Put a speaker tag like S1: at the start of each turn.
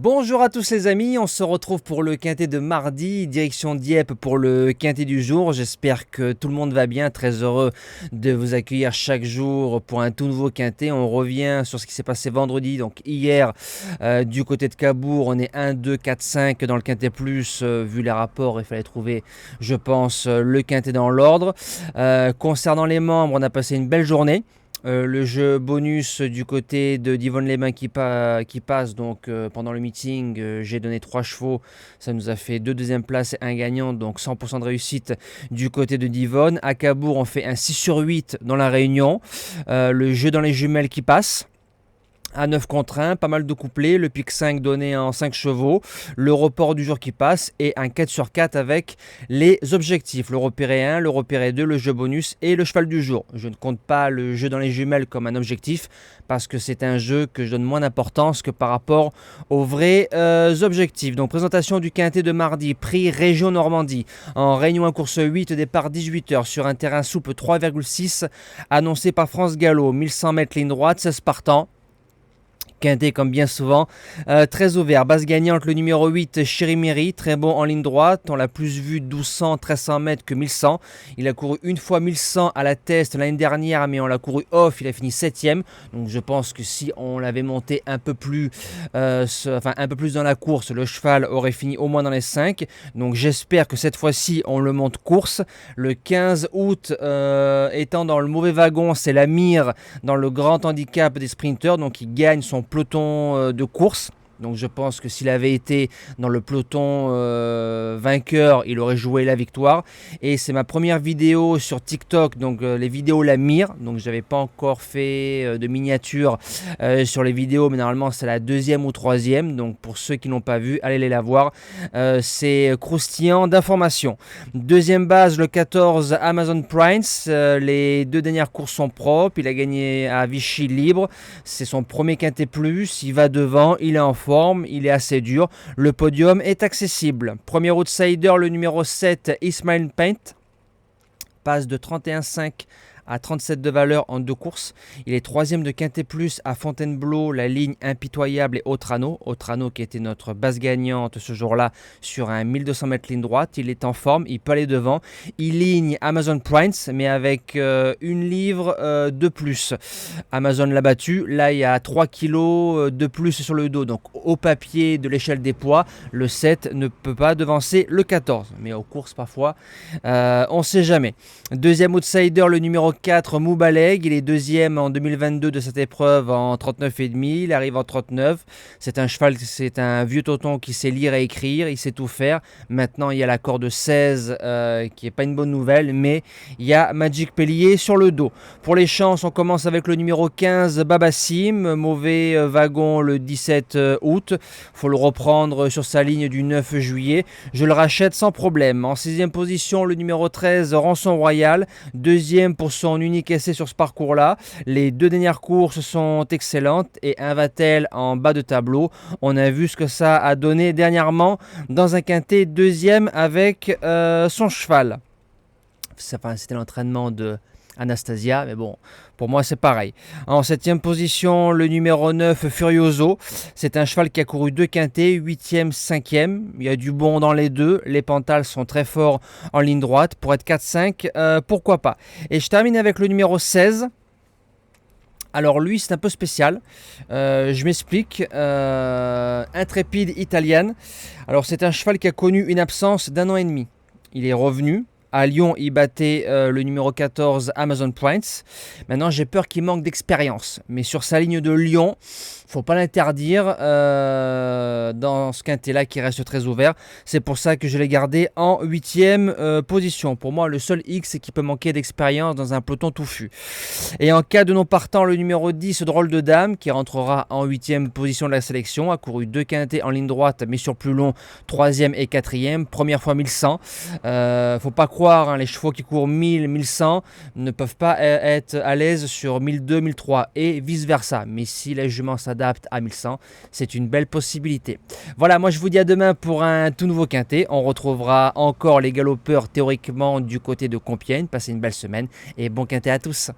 S1: Bonjour à tous les amis, on se retrouve pour le quintet de mardi, direction Dieppe pour le quintet du jour. J'espère que tout le monde va bien, très heureux de vous accueillir chaque jour pour un tout nouveau quintet. On revient sur ce qui s'est passé vendredi, donc hier du côté de Cabourg, on est 1, 2, 4, 5 dans le quintet plus, vu les rapports il fallait trouver je pense le quintet dans l'ordre. Concernant les membres, on a passé une belle journée. Le jeu bonus du côté de Divonne les Bains qui passe donc pendant le meeting, j'ai donné 3 chevaux, ça nous a fait 2 deuxième places et 1 gagnant, donc 100% de réussite du côté de Divonne. À Cabourg on fait un 6 sur 8 dans la réunion, le jeu dans les jumelles qui passe à 9 contre 1, pas mal de couplets, le pic 5 donné en 5 chevaux, le report du jour qui passe et un 4 sur 4 avec les objectifs, le repéré 1, le repéré 2, le jeu bonus et le cheval du jour. Je ne compte pas le jeu dans les jumelles comme un objectif parce que c'est un jeu que je donne moins d'importance que par rapport aux vrais objectifs. Donc présentation du quintet de mardi, prix Région Normandie, en réunion à course 8, départ 18h sur un terrain souple 3,6 annoncé par France Gallo, 1100 mètres ligne droite, 16 partants. Quintet comme bien souvent, très ouvert, base gagnante le numéro 8 Chérimiri, très bon en ligne droite, on l'a plus vu 1200, 1300 mètres que 1100, il a couru une fois 1100 à la test l'année dernière mais on l'a couru off, il a fini 7ème, donc je pense que si on l'avait monté un peu plus dans la course, le cheval aurait fini au moins dans les 5, donc j'espère que cette fois-ci on le monte course. Le 15 août étant dans le mauvais wagon, c'est la mire dans le grand handicap des sprinteurs, donc il gagne son peloton de course. Donc je pense que s'il avait été dans le peloton vainqueur, il aurait joué la victoire. Et c'est ma première vidéo sur TikTok, donc les vidéos la mire. Donc je n'avais pas encore fait de miniature sur les vidéos, mais normalement c'est la 2e ou 3e. Donc pour ceux qui n'ont pas vu, allez la voir. C'est croustillant d'informations. Deuxième base, le 14 Amazon Prince. Les 2 dernières courses sont propres. Il a gagné à Vichy libre. C'est son premier quintet plus. Il va devant, il est en forme. Il est assez dur, le podium est accessible. Premier outsider, le numéro 7 Ismail Paint, passe de 31,5 à 37 de valeur en 2 courses. Il est 3e de Quintet Plus à Fontainebleau, la ligne impitoyable et Autrano. Autrano qui était notre base gagnante ce jour-là sur un 1200 mètres ligne droite. Il est en forme, il peut aller devant. Il ligne Amazon Prince, mais avec une livre de plus. Amazon l'a battu. Là, il y a 3 kilos de plus sur le dos. Donc, au papier de l'échelle des poids, le 7 ne peut pas devancer le 14. Mais aux courses, parfois, on ne sait jamais. Deuxième outsider, le numéro 4 Moubaleg, il est 2e en 2022 de cette épreuve en 39,5, il arrive en 39, c'est un cheval, c'est un vieux tonton qui sait lire et écrire, il sait tout faire. Maintenant il y a la corde 16 qui n'est pas une bonne nouvelle, mais il y a Magic Pellier sur le dos. Pour les chances, on commence avec le numéro 15 Babassim, mauvais wagon le 17 août, faut le reprendre sur sa ligne du 9 juillet, je le rachète sans problème. En 6e position, le numéro 13 Rançon Royal, 2e pour son unique essai sur ce parcours-là. Les 2 dernières courses sont excellentes et un Vatel en bas de tableau. On a vu ce que ça a donné dernièrement dans un quintet 2e avec son cheval. C'était l'entraînement de Anastasia, mais bon, pour moi c'est pareil. En 7e position, le numéro 9 Furioso, c'est un cheval qui a couru 2 quintets, 8e, 5e, il y a du bon dans les deux, les pantales sont très forts en ligne droite, pour être 4-5, pourquoi pas. Et je termine avec le numéro 16, alors lui c'est un peu spécial, je m'explique, Intrépide Italienne, alors c'est un cheval qui a connu une absence d'1 an et demi, il est revenu. À Lyon, il battait le numéro 14 Amazon Prince. Maintenant, j'ai peur qu'il manque d'expérience. Mais sur sa ligne de Lyon, faut pas l'interdire dans ce quintet-là qui reste très ouvert. C'est pour ça que je l'ai gardé en 8e position. Pour moi, le seul X, c'est qu'il peut manquer d'expérience dans un peloton touffu. Et en cas de non partant, le numéro 10, Drôle de Dame, qui rentrera en 8e position de la sélection, a couru 2 quintets en ligne droite, mais sur plus long, 3e et 4e. Première fois 1100. Faut pas croire, les chevaux qui courent 1000, 1100 ne peuvent pas être à l'aise sur 1002, 1003 et vice-versa. Mais si les juments s'adaptent à 1100, c'est une belle possibilité. Voilà, moi je vous dis à demain pour un tout nouveau quintet. On retrouvera encore les galopeurs théoriquement du côté de Compiègne. Passez une belle semaine et bon quintet à tous.